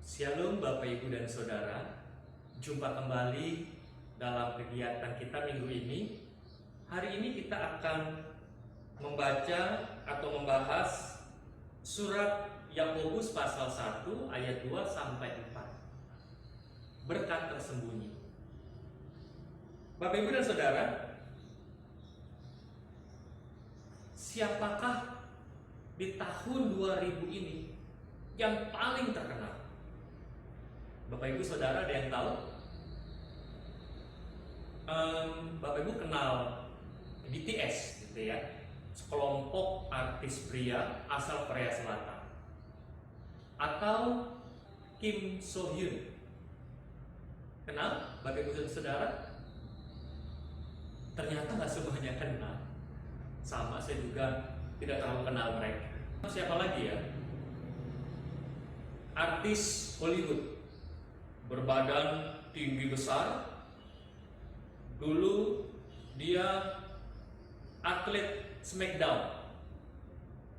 Shalom Bapak Ibu dan Saudara. Jumpa kembali dalam kegiatan kita minggu ini. Hari ini kita akan membaca atau membahas surat Yakobus pasal 1 ayat 2 sampai 4. Berkat tersembunyi. Bapak Ibu dan Saudara, siapakah di tahun 2000 ini yang paling terkenal? Bapak Ibu Saudara ada yang tahu? Bapak Ibu kenal BTS gitu ya, sekelompok artis pria asal Korea Selatan. Atau Kim So Hyun. Kenal Bapak Ibu Saudara? Ternyata nggak semuanya kenal. Sama, saya juga tidak terlalu kenal mereka. Siapa lagi ya? Artis Hollywood berbadan tinggi besar. Dulu dia atlet Smackdown,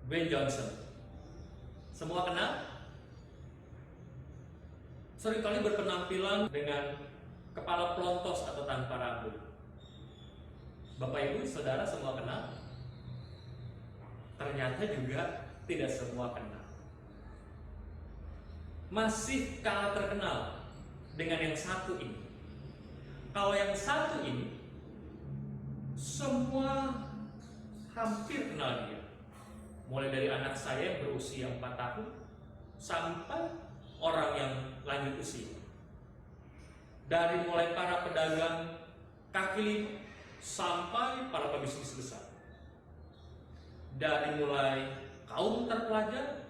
Dwayne Johnson. Semua kenal? Seringkali berpenampilan dengan kepala pelontos atau tanpa rambut. Bapak Ibu Saudara semua kenal? Ternyata juga tidak semua kenal. Masih kalah terkenal dengan yang satu ini. Kalau yang satu ini, semua hampir kenal dia. Mulai dari anak saya yang berusia 4 tahun sampai orang yang lanjut usia. Dari mulai para pedagang kaki lima sampai para pebisnis besar. Dari mulai kaum terpelajar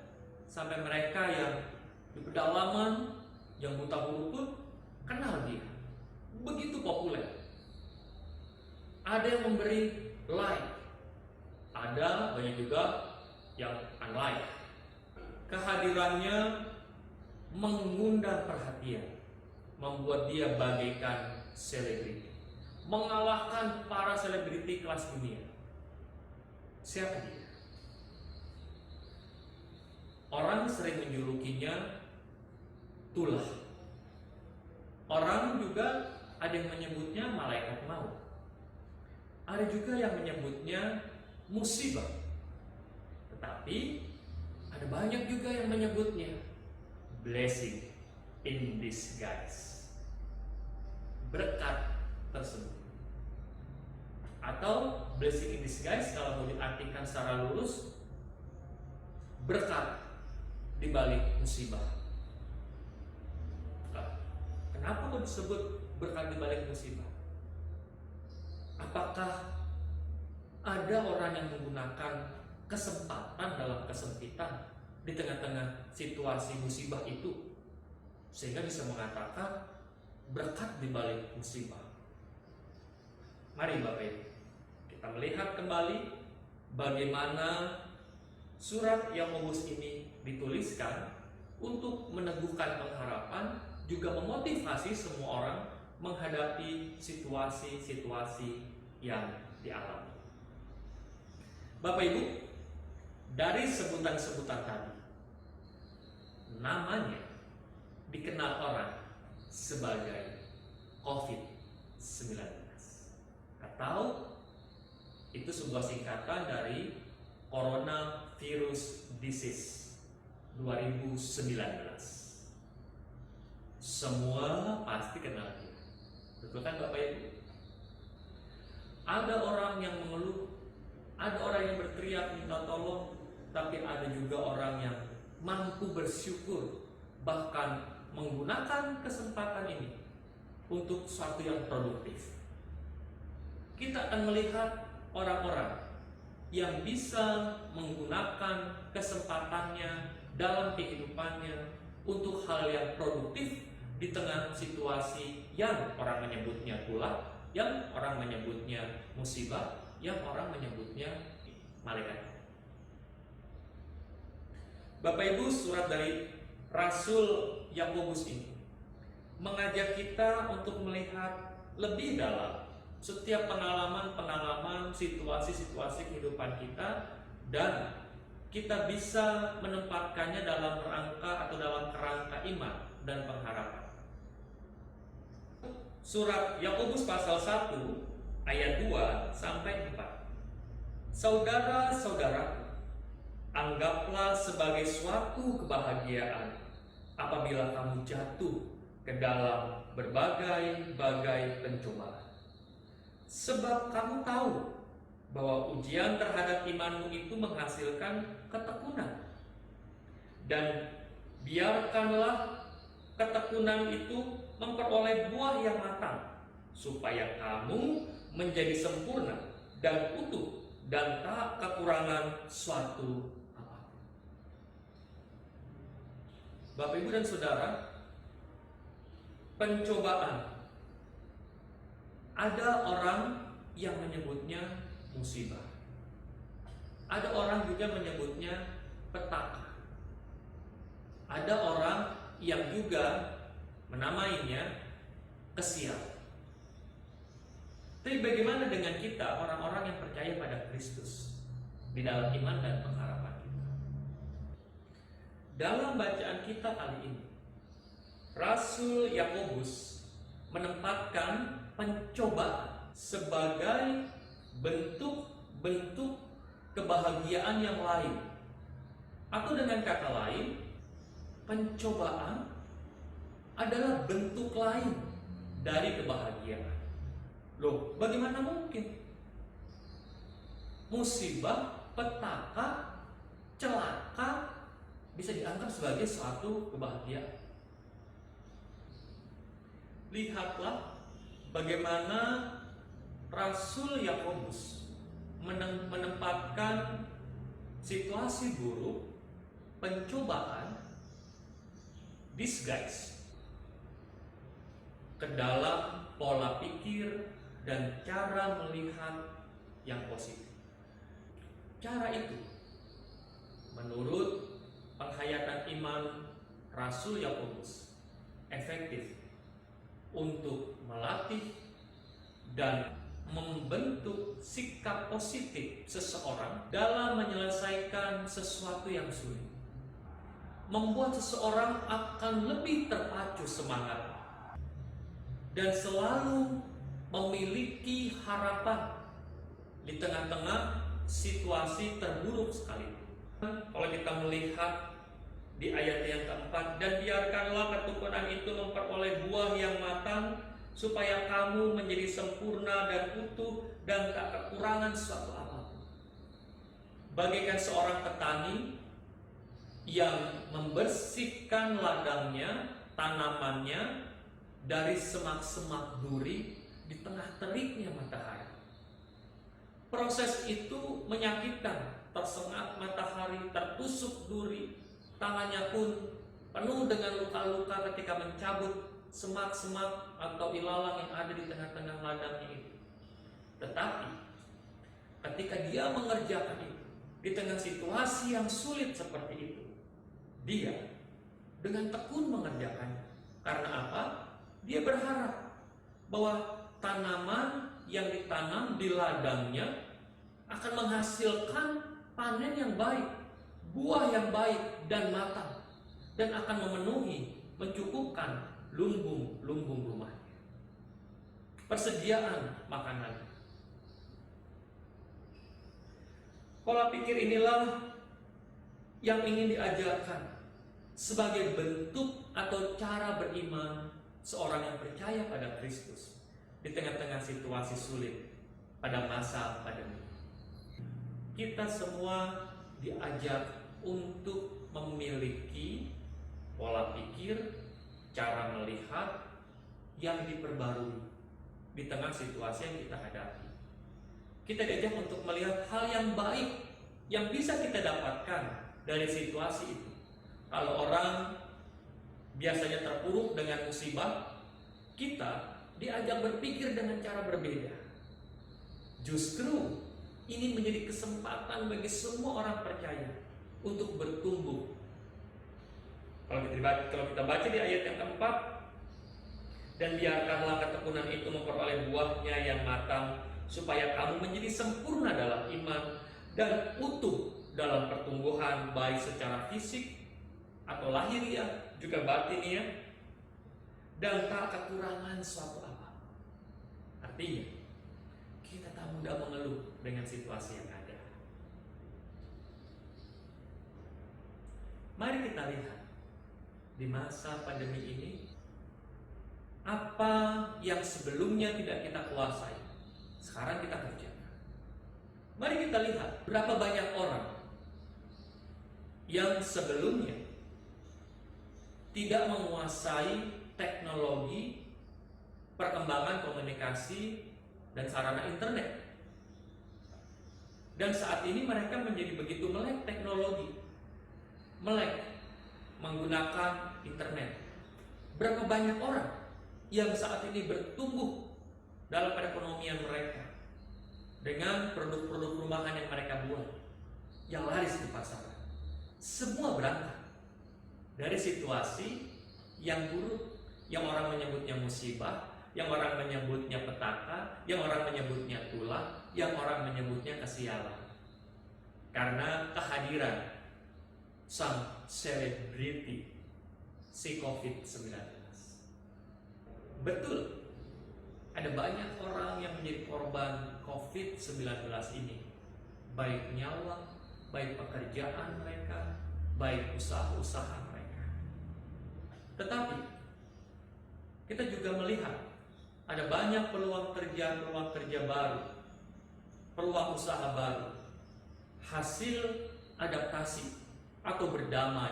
sampai mereka yang di pedalaman, yang buta huruf pun kenal dia. Begitu populer. Ada yang memberi like, ada banyak juga yang unlike. Kehadirannya mengundang perhatian, membuat dia bagaikan selebriti, mengalahkan para selebriti kelas dunia. Siapa dia? Orang sering menjulukinya Tulah. Orang juga ada yang menyebutnya malaikat maut. Ada juga yang menyebutnya musibah. Tetapi ada banyak juga yang menyebutnya blessing in disguise. Berkat tersebut. Atau blessing in disguise kalau mau diartikan secara lurus, berkat di balik musibah. Kenapa kok disebut berkat di balik musibah? Apakah ada orang yang menggunakan kesempatan dalam kesempitan di tengah-tengah situasi musibah itu sehingga bisa mengatakan berkat di balik musibah? Mari Bapak Ibu, kita melihat kembali bagaimana surat Yakobus ini dituliskan untuk meneguhkan pengharapan, juga memotivasi semua orang menghadapi situasi-situasi yang dialami. Bapak Ibu, dari sebutan-sebutan tadi, namanya dikenal orang sebagai COVID-19. Atau itu sebuah singkatan dari Coronavirus Disease 2019. Semua pasti kenal dia. Betul kan Bapak Ibu? Ada orang yang mengeluh, ada orang yang berteriak minta tolong, tapi ada juga orang yang mampu bersyukur, bahkan menggunakan kesempatan ini untuk sesuatu yang produktif. Kita akan melihat orang-orang yang bisa menggunakan kesempatannya dalam kehidupannya untuk hal yang produktif di tengah situasi yang orang menyebutnya tulah, yang orang menyebutnya musibah, yang orang menyebutnya malaikat. Bapak Ibu, surat dari Rasul Yakobus ini mengajak kita untuk melihat lebih dalam setiap pengalaman-pengalaman, situasi-situasi kehidupan kita, dan kita bisa menempatkannya dalam rangka atau dalam kerangka iman dan pengharapan. Surat Yakobus pasal 1 ayat 2 sampai 4. Saudara-saudara, anggaplah sebagai suatu kebahagiaan apabila kamu jatuh ke dalam berbagai-bagai pencobaan. Sebab kamu tahu bahwa ujian terhadap imanmu itu menghasilkan ketekunan. Dan biarkanlah ketekunan itu memperoleh buah yang matang, supaya kamu menjadi sempurna dan utuh dan tak kekurangan suatu apapun. Bapak, Ibu, dan Saudara, pencobaan, ada orang yang menyebutnya musibah. Ada orang juga menyebutnya petaka. Ada orang yang juga menamainya kesial. Tapi bagaimana dengan kita, orang-orang yang percaya pada Kristus di dalam iman dan pengharapan kita? Dalam bacaan kita kali ini, Rasul Yakobus menempatkan pencobaan sebagai bentuk-bentuk kebahagiaan yang lain. Atau dengan kata lain, pencobaan adalah bentuk lain dari kebahagiaan. Loh, bagaimana mungkin? Musibah, petaka, celaka bisa dianggap sebagai suatu kebahagiaan. Lihatlah bagaimana Rasul Yakobus menempatkan situasi buruk, pencobaan, disguise ke dalam pola pikir dan cara melihat yang positif. Cara itu, menurut penghayatan iman Rasul Yakobus, efektif untuk melatih dan membentuk sikap positif seseorang dalam menyelesaikan sesuatu yang sulit. Membuat seseorang akan lebih terpacu semangat dan selalu memiliki harapan di tengah-tengah situasi terburuk sekalipun. Kalau kita melihat di ayat yang keempat, dan biarkanlah ketekunan itu memperoleh buah yang matang, supaya kamu menjadi sempurna dan utuh dan tak kekurangan suatu apapun. Bagaikan seorang petani yang membersihkan ladangnya, tanamannya dari semak-semak duri di tengah teriknya matahari. Proses itu menyakitkan, tersengat matahari, tertusuk duri, tangannya pun penuh dengan luka-luka ketika mencabut semak-semak atau ilalang yang ada di tengah-tengah ladangnya itu. Tetapi ketika dia mengerjakan itu di tengah situasi yang sulit seperti itu, dia dengan tekun mengerjakannya. Karena apa? Dia berharap bahwa tanaman yang ditanam di ladangnya akan menghasilkan panen yang baik, buah yang baik dan matang, dan akan memenuhi, mencukupkan lumbung-lumbung rumahnya, persediaan makanan. Pola pikir inilah yang ingin diajarkan sebagai bentuk atau cara beriman seorang yang percaya pada Kristus di tengah-tengah situasi sulit pada masa pandemi. Kita semua diajak untuk memiliki pola pikir, cara melihat yang diperbarui di tengah situasi yang kita hadapi. Kita diajak untuk melihat hal yang baik yang bisa kita dapatkan dari situasi itu. Kalau orang biasanya terpuruk dengan musibah, kita diajak berpikir dengan cara berbeda. Justru ini menjadi kesempatan bagi semua orang percaya untuk bertumbuh. Kalau kita baca di ayat yang keempat, dan biarkanlah ketekunan itu memperoleh buahnya yang matang, supaya kamu menjadi sempurna dalam iman dan utuh dalam pertumbuhan, baik secara fisik atau lahiriah juga batiniah, dan tak kekurangan suatu apa. Artinya, kita tak mudah mengeluh dengan situasi yang ada. Mari kita lihat di masa pandemi ini, apa yang sebelumnya tidak kita kuasai, sekarang kita kerjakan. Mari kita lihat berapa banyak orang yang sebelumnya tidak menguasai teknologi, perkembangan komunikasi, dan sarana internet. Dan saat ini mereka menjadi begitu melek teknologi, melek menggunakan internet. Berapa banyak orang yang saat ini bertumbuh dalam perekonomian mereka dengan produk-produk rumahan yang mereka buat, yang laris di pasaran. Semua berangkat dari situasi yang buruk, yang orang menyebutnya musibah, yang orang menyebutnya petaka, yang orang menyebutnya tulah, yang orang menyebutnya kesialan. Karena kehadiran sang selebriti si COVID-19. Betul, ada banyak orang yang menjadi korban COVID-19 ini, baik nyawa, baik pekerjaan mereka, baik usaha-usaha mereka. Tetapi kita juga melihat ada banyak peluang kerja baru, peluang usaha baru, hasil adaptasi atau berdamai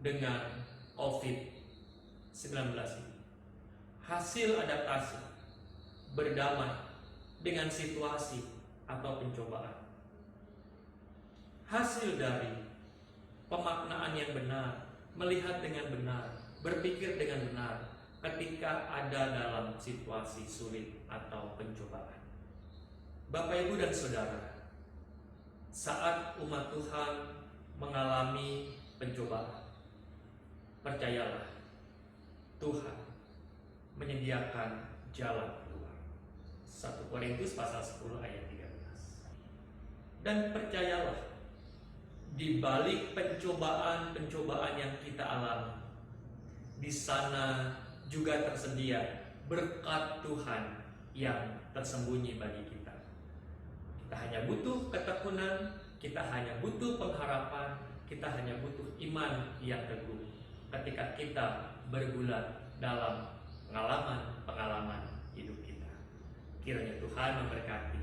dengan COVID-19 ini. Hasil adaptasi, berdamai dengan situasi atau pencobaan. Hasil dari pemaknaan yang benar, melihat dengan benar, berpikir dengan benar ketika ada dalam situasi sulit atau pencobaan. Bapak, Ibu, dan Saudara, saat umat Tuhan mengalami pencobaan, percayalah, Tuhan menyediakan jalan keluar. 1 Korintus pasal 10 ayat 13. Dan percayalah, di balik pencobaan-pencobaan yang kita alami, di sana juga tersedia berkat Tuhan yang tersembunyi bagi kita. Kita hanya butuh ketekunan, kita hanya butuh pengharapan, kita hanya butuh iman yang teguh ketika kita bergulat dalam pengalaman-pengalaman hidup kita. Kiranya Tuhan memberkati